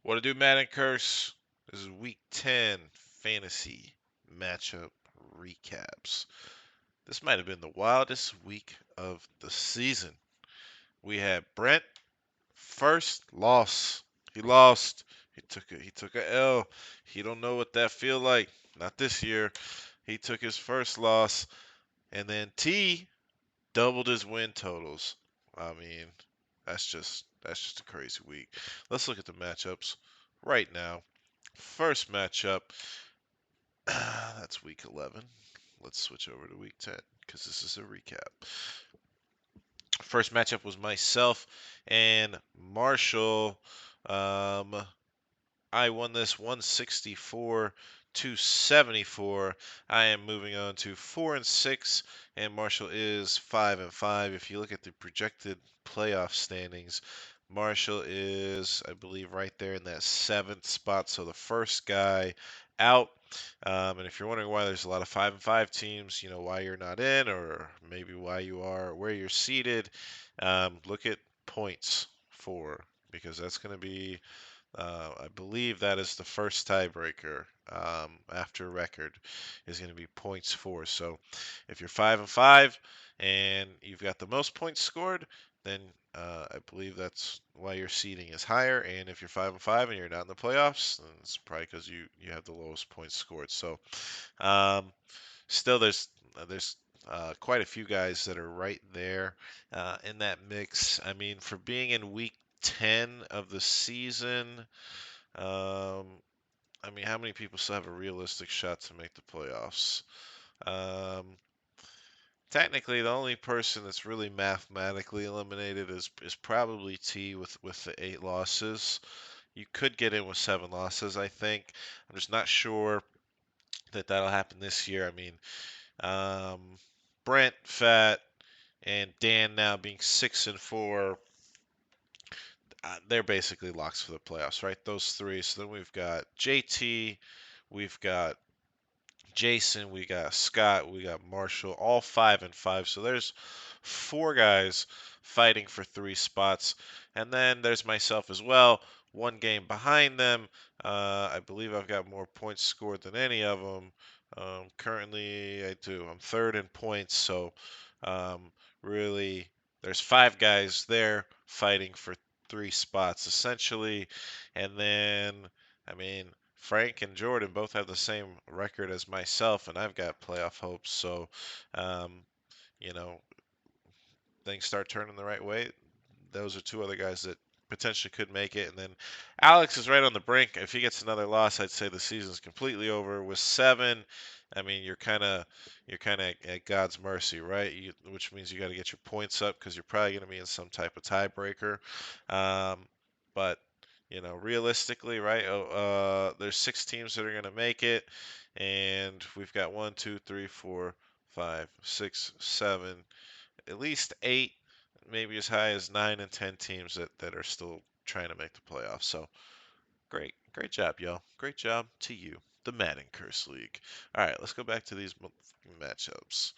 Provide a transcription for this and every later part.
What to do, Madden Curse? This is Week 10 fantasy matchup recaps. This might have been the wildest week of the season. We had Brent first loss. He lost. He took a L. He don't know what that feel like. Not this year. He took his first loss, and then T doubled his win totals. I mean, that's just a crazy week. Let's look at the matchups right now. First matchup, that's week 11. Let's switch over to week 10 because this is a recap. First matchup was myself and Marshall. Um, I won this 164 to 74. I am moving on to 4-6, and Marshall is 5-5. If you look at the projected playoff standings, Marshall is, I believe, right there in that 7th spot. So the first guy out. And if you're wondering why there's a lot of 5-5 teams, why you're not in, or maybe why you are where you're seated, look at points for, because that's going to be I believe that is the first tiebreaker after record is going to be points for. So if you're 5-5 and you've got the most points scored, then I believe that's why your seeding is higher. And if you're 5-5 and you're not in the playoffs, then it's probably because you have the lowest points scored. So um, still, there's quite a few guys that are right there in that mix. I mean, for being in week 10 of the season, um, I mean, how many people still have a realistic shot to make the playoffs? Um, Technically, the only person that's really mathematically eliminated is probably T with the 8 losses. You could get in with 7 losses, I think. I'm just not sure that that'll happen this year. I mean, um, Brent, Fat, and Dan now being 6-4, they're basically locks for the playoffs, right? Those three. So then we've got JT, we've got Jason, we got Scott, we got Marshall, all 5-5. So there's 4 guys fighting for 3 spots, and then there's myself as well, 1 game behind them. I believe I've got more points scored than any of them. Currently, I do. I'm third in points, so um, really, there's 5 guys there fighting for 3 spots essentially, and then I mean. Frank and Jordan both have the same record as myself, and I've got playoff hopes. So, um, you know, things start turning the right way. Those are 2 other guys that potentially could make it. And then Alex is right on the brink. If he gets another loss, I'd say the season's completely over. With 7, I mean, you're kind of at God's mercy, right? Which means you got to get your points up because you're probably going to be in some type of tiebreaker. But realistically, right? There's 6 teams that are going to make it, and we've got 1, 2, 3, 4, 5, 6, 7, at least 8, maybe as high as 9 and 10 teams that are still trying to make the playoffs. So great job, y'all. Great job to you, the Madden Curse League. All right, let's go back to these matchups.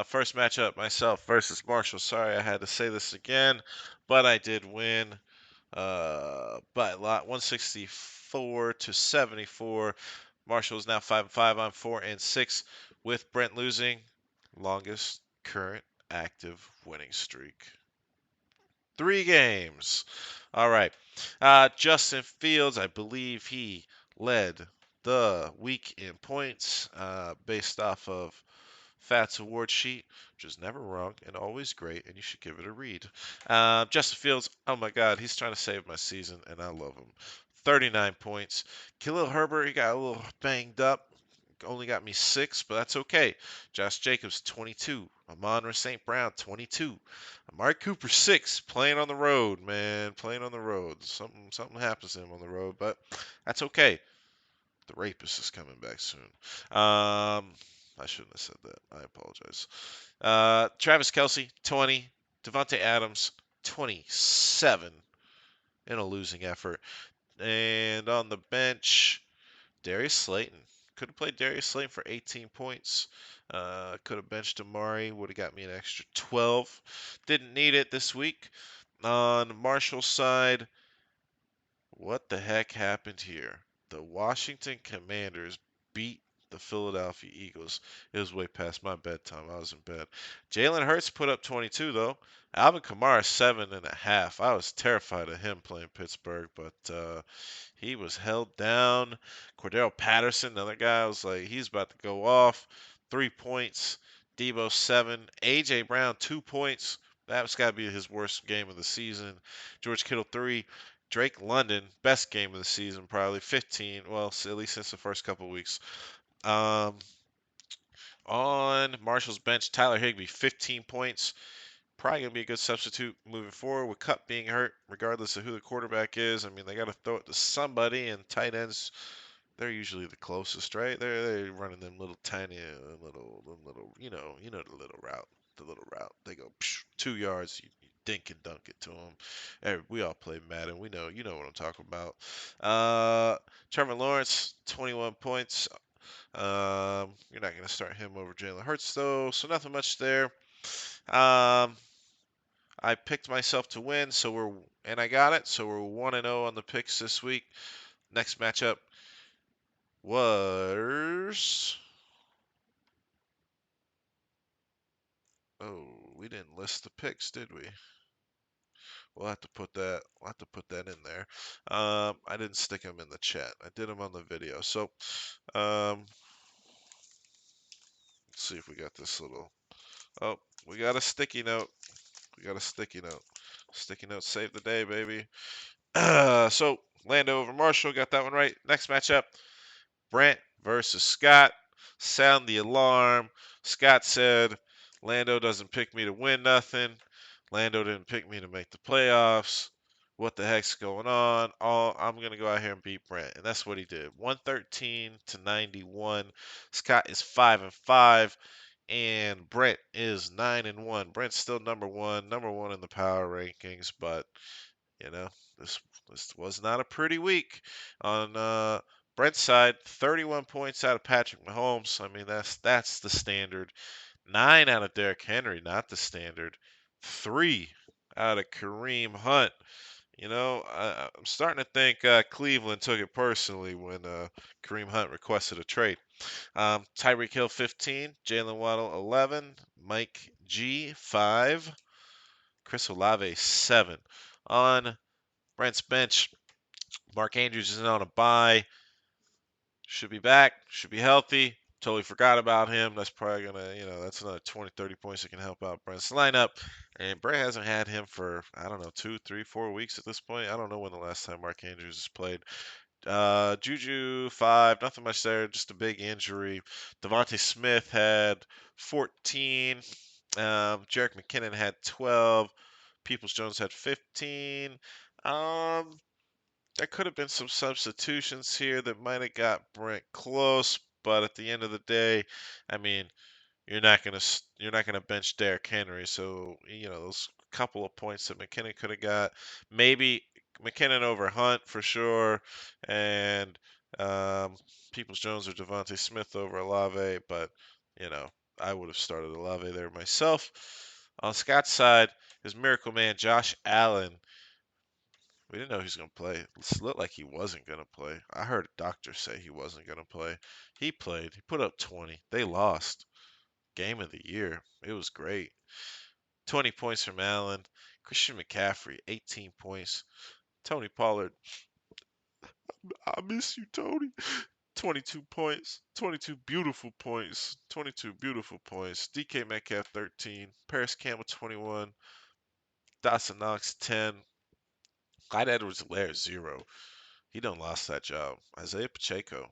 First matchup, myself versus Marshall. Sorry I had to say this again, but I did win by a lot, 164 to 74. Marshall is now 5-5. I'm 4-6 with Brent losing. Longest current active winning streak. 3 games. All right. Justin Fields, I believe he led the week in points based off of Fat's award sheet, which is never wrong and always great, and you should give it a read. Justin Fields, oh my God, he's trying to save my season, and I love him. 39 points. Khalil Herbert, he got a little banged up. Only got me 6, but that's okay. Josh Jacobs, 22. Amon St. Brown, 22. Amari Cooper, 6. Playing on the road, man. Playing on the road. Something happens to him on the road, but that's okay. The rapist is coming back soon. I shouldn't have said that. I apologize. Travis Kelce, 20. Devontae Adams, 27 in a losing effort. And on the bench, Darius Slayton. Could have played Darius Slayton for 18 points. Could have benched Amari. Would have got me an extra 12. Didn't need it this week. On Marshall's side, What the heck happened here? The Washington Commanders beat the Philadelphia Eagles. It was way past my bedtime. I was in bed. Jalen Hurts put up 22 though. Alvin Kamara 7.5. I was terrified of him playing Pittsburgh, but he was held down. Cordero Patterson, another guy, was like he's about to go off. 3 points. Debo 7. AJ Brown 2 points. That's got to be his worst game of the season. George Kittle 3. Drake London, best game of the season, probably 15. Well, at least since the first couple of weeks. Um, on Marshall's bench, Tyler Higbee, 15 points. Probably going to be a good substitute moving forward with Cup being hurt, regardless of who the quarterback is. I mean, they got to throw it to somebody, and tight ends, they're usually the closest, right? They're running them little tiny, little, the little route, They go 2 yards, you dink and dunk it to them. We all play Madden. We know, you know what I'm talking about. Trevor Lawrence, 21 points. You're not gonna start him over Jalen Hurts though, so nothing much there. I picked myself to win, and I got it. So we're 1-0 on the picks this week. Next matchup was. Oh, we didn't list the picks, did we? We'll have to put that. We'll have to put that in there. I didn't stick them in the chat. I did them on the video. So, let's see if we got this little. Oh, we got a sticky note. We got a sticky note. Sticky note saved the day, baby. So Lando over Marshall, got that one right. Next matchup, Brent versus Scott. Sound the alarm. Scott said, Lando doesn't pick me to win nothing. Lando didn't pick me to make the playoffs. What the heck's going on? I'm going to go out here and beat Brent. And that's what he did. 113 to 91. Scott is 5-5. And Brent is 9-1. Brent's still number one in the power rankings, but you know, this was not a pretty week. On Brent's side, 31 points out of Patrick Mahomes. I mean, that's the standard. 9 out of Derrick Henry, not the standard. 3 out of Kareem Hunt. I'm starting to think Cleveland took it personally when Kareem Hunt requested a trade. Tyreek Hill 15, Jalen Waddle 11, Mike G 5, Chris Olave 7. On Brent's bench, Mark Andrews is on a bye. Should be back. Should be healthy. Totally forgot about him. That's probably going to, that's another 20, 30 points that can help out Brent's lineup. And Brent hasn't had him for, I don't know, 2, 3, 4 weeks at this point. I don't know when the last time Mark Andrews has played. Juju 5, nothing much there, just a big injury. Devontae Smith had 14. Jerick McKinnon had 12. Peoples-Jones had 15. There could have been some substitutions here that might have got Brent close, but at the end of the day, I mean, you're not gonna bench Derrick Henry, so those couple of points that McKinnon could have got, maybe McKinnon over Hunt for sure, and Peoples Jones or Devontae Smith over Olave, but I would have started Olave there myself. On Scott's side, his miracle man Josh Allen. We didn't know he was going to play. It looked like he wasn't going to play. I heard a doctor say he wasn't going to play. He played. He put up 20. They lost. Game of the year. It was great. 20 points from Allen. Christian McCaffrey, 18 points. Tony Pollard, I miss you, Tony. 22 points. 22 beautiful points. 22 beautiful points. DK Metcalf, 13. Paris Campbell, 21. Dawson Knox, 10. Clyde Edwards-Helaire, 0. He done lost that job. Isaiah Pacheco,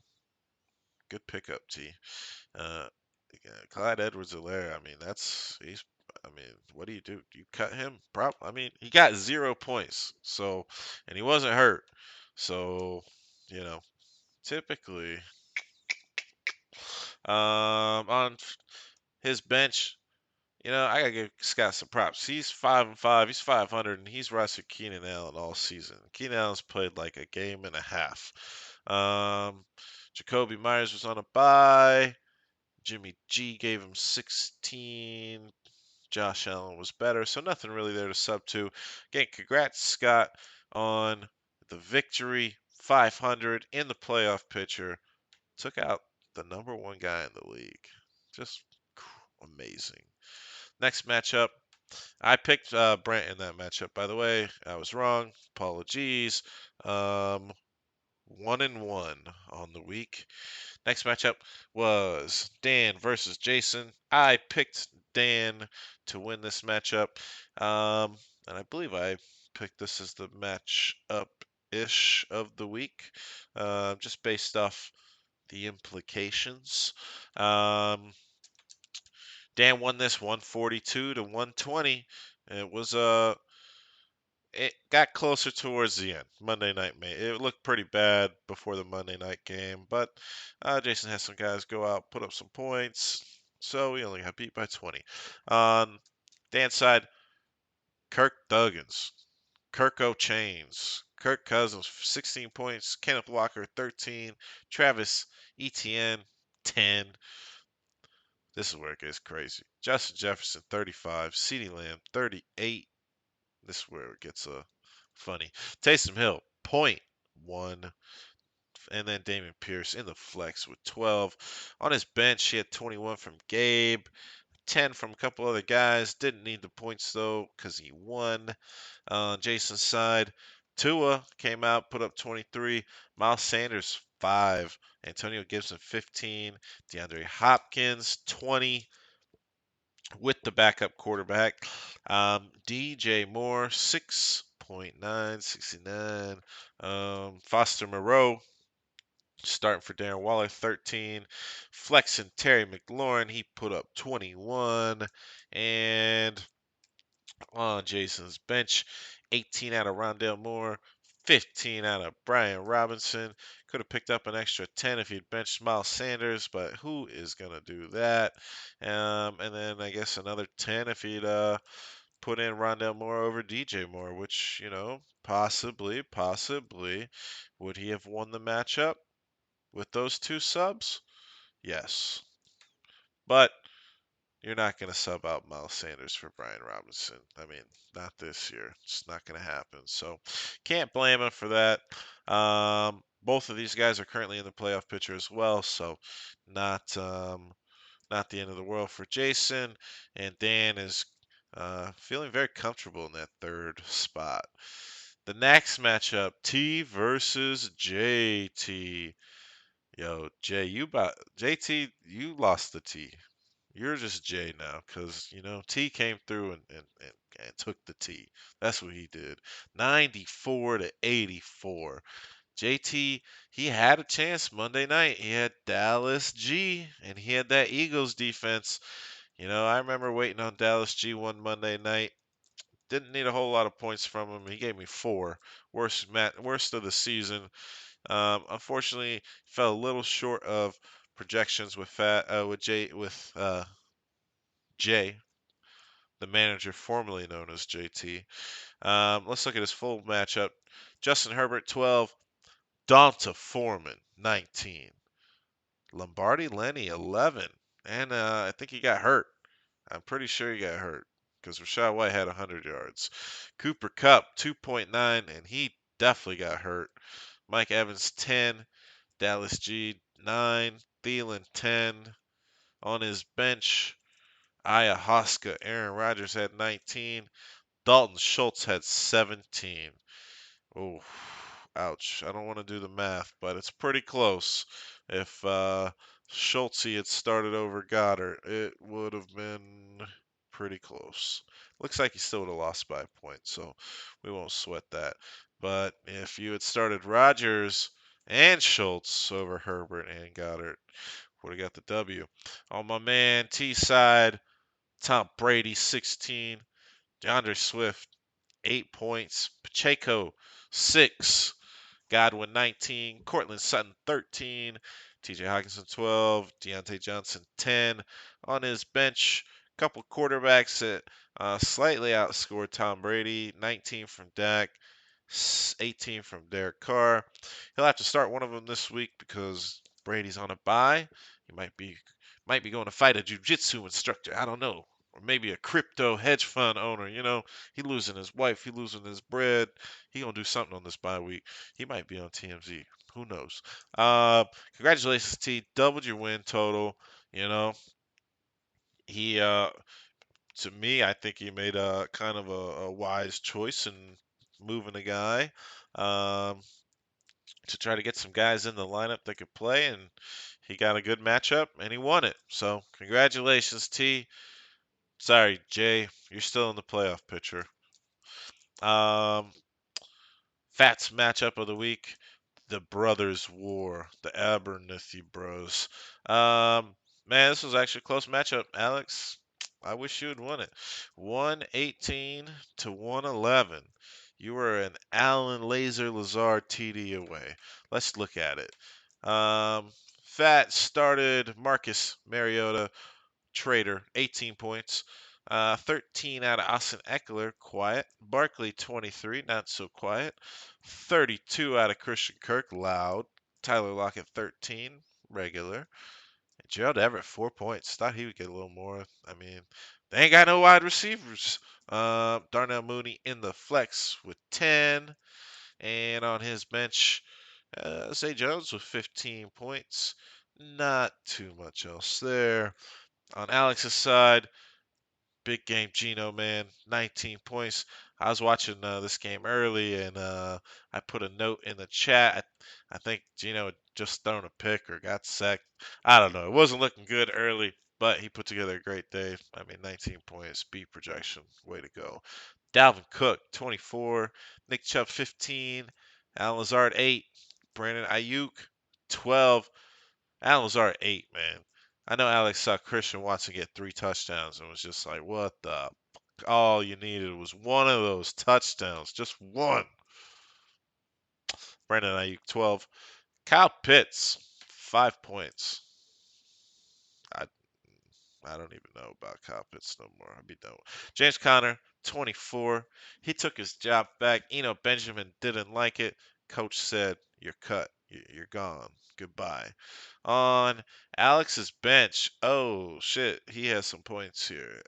good pickup, T. Uh, Clyde Edwards-Helaire, I mean, what do? Do you cut him? I mean, he got 0 points, and he wasn't hurt. So, you know, typically, on his bench, I gotta give Scott some props. He's 5-5. He's 500, and he's wrestled Keenan Allen all season. Keenan Allen's played like a game and a half. Jacoby Myers was on a bye. Jimmy G gave him 16. Josh Allen was better, so nothing really there to sub to. Again, congrats, Scott, on the victory, 500 in the playoff picture. Took out the #1 guy in the league. Just amazing. Next matchup, I picked Brent in that matchup. By the way, I was wrong. Apologies. 1-1 on the week. Next matchup was Dan versus Jason. I picked Dan to win this matchup. And I believe I picked this as the matchup-ish of the week, just based off the implications. Dan won this 142 to 120. It got closer towards the end. Monday night, mate. It looked pretty bad before the Monday night game, but Jason had some guys go out, put up some points, so we only got beat by 20. On Dan's side, Kirk Duggins, Kirk O'Chains, Kirk Cousins, 16 points, Kenneth Walker, 13, Travis Etienne, 10. This is where it gets crazy. Justin Jefferson, 35, CeeDee Lamb, 38. This is where it gets funny. Taysom Hill, point 1. And then Dameon Pierce in the flex with 12. On his bench, he had 21 from Gabe, 10 from a couple other guys. Didn't need the points, though, because he won. On Jason's side, Tua came out, put up 23. Miles Sanders, 5. Antonio Gibson, 15. DeAndre Hopkins, 20 with the backup quarterback. DJ Moore, 6.9, 69. Foster Moreau, starting for Darren Waller, 13. Flexing Terry McLaurin, he put up 21. And on Jason's bench, 18 out of Rondale Moore, 15 out of Brian Robinson. Could have picked up an extra 10 if he'd benched Miles Sanders, but who is going to do that? And then I guess another 10 if he'd put in Rondale Moore over DJ Moore, which, possibly, would he have won the matchup with those two subs? Yes. But you're not going to sub out Miles Sanders for Brian Robinson. I mean, not this year. It's not going to happen. So can't blame him for that. Both of these guys are currently in the playoff picture as well, so not the end of the world for Jason. And Dan is feeling very comfortable in that third spot. The next matchup, T versus JT. Yo, JT, you lost the T. You're just J now, because, T came through and took the T. That's what he did. 94 to 84. JT, he had a chance Monday night. He had Dallas G, and he had that Eagles defense. I remember waiting on Dallas G one Monday night. Didn't need a whole lot of points from him. He gave me 4. Worst of the season. Unfortunately, fell a little short of projections with Jay, the manager formerly known as JT. Let's look at his full matchup. Justin Herbert, 12. Donta Foreman, 19. Lombardi Lenny, 11. And I think he got hurt. I'm pretty sure he got hurt because Rachaad White had 100 yards. Cooper Kupp, 2.9, and he definitely got hurt. Mike Evans, 10. Dallas G, 9. Thielen, 10. On his bench, Ayahuasca, Aaron Rodgers had 19. Dalton Schultz had 17. Oh, ouch. I don't want to do the math, but it's pretty close. If Schultz had started over Goddard, it would have been pretty close. Looks like he still would have lost by a point, so we won't sweat that. But if you had started Rodgers and Schultz over Herbert and Goddard, would have got the W. On my man T side, Tom Brady, 16. DeAndre Swift, 8 points. Pacheco, 6. Godwin, 19. Cortland Sutton, 13. TJ Hockenson, 12. Deontay Johnson, 10. On his bench, a couple quarterbacks that slightly outscored Tom Brady. 19 from Dak, 18 from Derek Carr. He'll have to start one of them this week because Brady's on a bye. He might be going to fight a jiu-jitsu instructor. I don't know. or maybe a crypto hedge fund owner. He losing his wife, he losing his bread. He gonna do something on this bye week. He might be on TMZ. Who knows? Congratulations, T. Doubled your win total. You know, he to me, I think he made a kind of a wise choice in moving a guy to try to get some guys in the lineup that could play, and he got a good matchup and he won it. So congratulations, T. Sorry, Jay, you're still in the playoff picture. Um, Fats matchup of the week: the Brothers War, the Abernathy Bros. Um, Man, this was actually a close matchup, Alex. I wish you had won it. 118 to 111. You were an Allen Laser Lazard TD away. Let's look at it. Fat started Marcus Mariota, Trader, 18 points. 13 out of Austin Eckler, quiet. Barkley, 23, not so quiet. 32 out of Christian Kirk, loud. Tyler Lockett, 13, regular. Gerald Everett, 4 points. Thought he would get a little more. I mean, they ain't got no wide receivers. Darnell Mooney in the flex with 10. And on his bench, Zay Jones with 15 points. Not too much else there. On Alex's side, big game Gino, man, 19 points. I was watching this game early, and I put a note in the chat. I think Gino had just thrown a pick or got sacked. I don't know. It wasn't looking good early, but he put together a great day. I mean, 19 points, beat projection. Way to go. Dalvin Cook, 24. Nick Chubb, 15. Alan Lazard, 8. Brandon Ayuk, 12. Alan Lazard, 8, man. I know Alex saw Christian Watson get 3 touchdowns and was just like, what the? All you needed was one of those touchdowns. Just one. Brandon Ayuk, 12. Kyle Pitts, 5 points. I I don't even know about Kyle Pitts no more. I'd be done. James Conner, 24. He took his job back. Benjamin didn't like it. Coach said, "You're cut. You're gone. Goodbye." On Alex's bench, oh shit, he has some points here.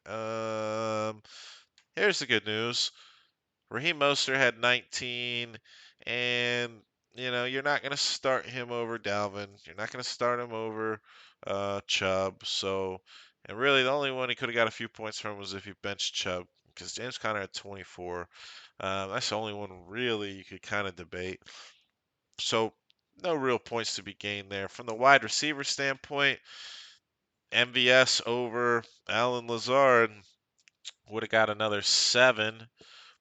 Here's the good news. Raheem Mostert had 19, and you're not going to start him over Dalvin. You're not going to start him over Chubb. So, and really, the only one he could have got a few points from was if he benched Chubb, because James Conner had 24. That's the only one really you could kind of debate. So, no real points to be gained there. From the wide receiver standpoint, MVS over Alan Lazard would have got another 7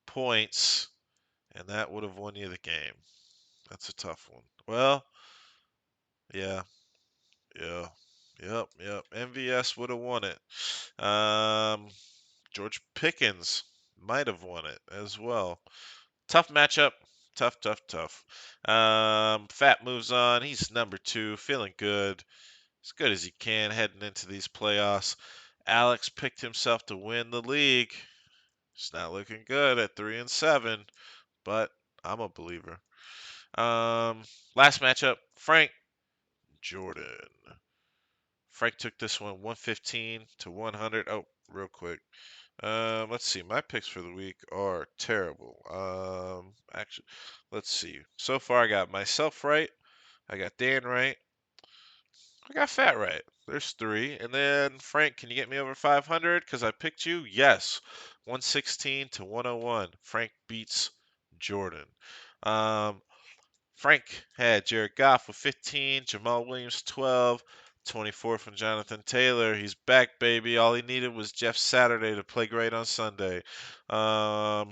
points, and that would have won you the game. That's a tough one. Well, yeah, yeah, yep. MVS would have won it. George Pickens might have won it as well. Tough matchup. Tough. Fat moves on. He's number 2, feeling good. As good as he can heading into these playoffs. Alex picked himself to win the league. It's not looking good at 3-7, but I'm a believer. Last matchup, Frank Jordan. Frank took this one 115 to 100. Oh, real quick. Let's see. My picks for the week are terrible. Actually, let's see. So far, I got myself right. I got Dan right. I got Fat right. There's 3. And then, Frank, can you get me over 500? Because I picked you? Yes. 116 to 101. Frank beats Jordan. Frank had Jared Goff with 15, Jamal Williams 12, 24 from Jonathan Taylor. He's back, baby. All he needed was Jeff Saturday to play great on Sunday. Y'all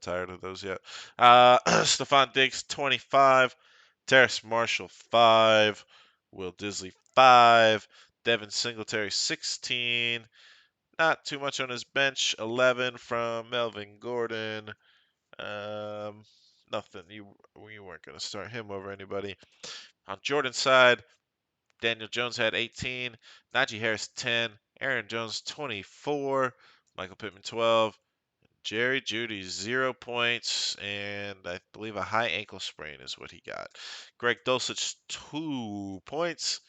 tired of those yet? Stephon Diggs 25, Terrace Marshall 5, Will Disley 5, Devin Singletary 16. Not too much on his bench. 11 from Melvin Gordon. Nothing. You weren't going to start him over anybody. On Jordan's side, Daniel Jones had 18, Najee Harris 10, Aaron Jones 24, Michael Pittman 12, Jerry Jeudy 0 points, and I believe a high ankle sprain is what he got. Greg Dulcich 2 points,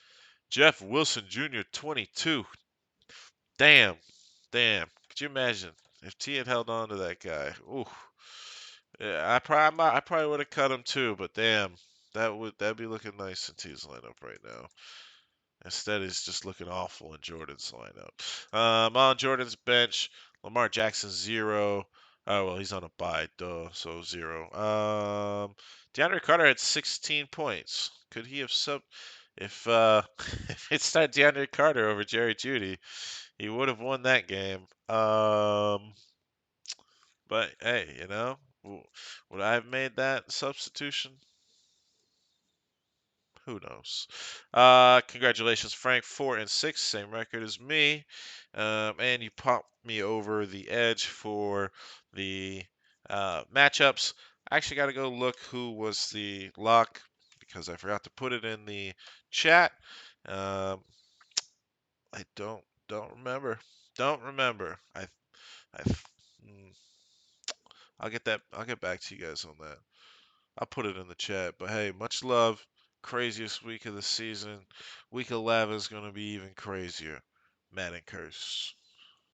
Jeff Wilson Jr. 22. Damn. Damn. Could you imagine if T had held on to that guy? Ooh. Yeah, I probably would have cut him too, but damn, that'd be looking nice in T's lineup right now. Instead, he's just looking awful in Jordan's lineup. On Jordan's bench, Lamar Jackson 0. Oh well, he's on a bye, duh, so 0. DeAndre Carter had 16 points. Could he have if if it started DeAndre Carter over Jerry Jeudy, he would have won that game. But hey, would I have made that substitution? Who knows? Congratulations, Frank. 4-6, same record as me. And you popped me over the edge for the matchups. I actually got to go look who was the lock because I forgot to put it in the chat. Um, I don't remember. Don't remember. I mm, I'll get that. I'll get back to you guys on that. I'll put it in the chat. But hey, much love. Craziest week of the season. Week 11 is going to be even crazier. Madden Curse.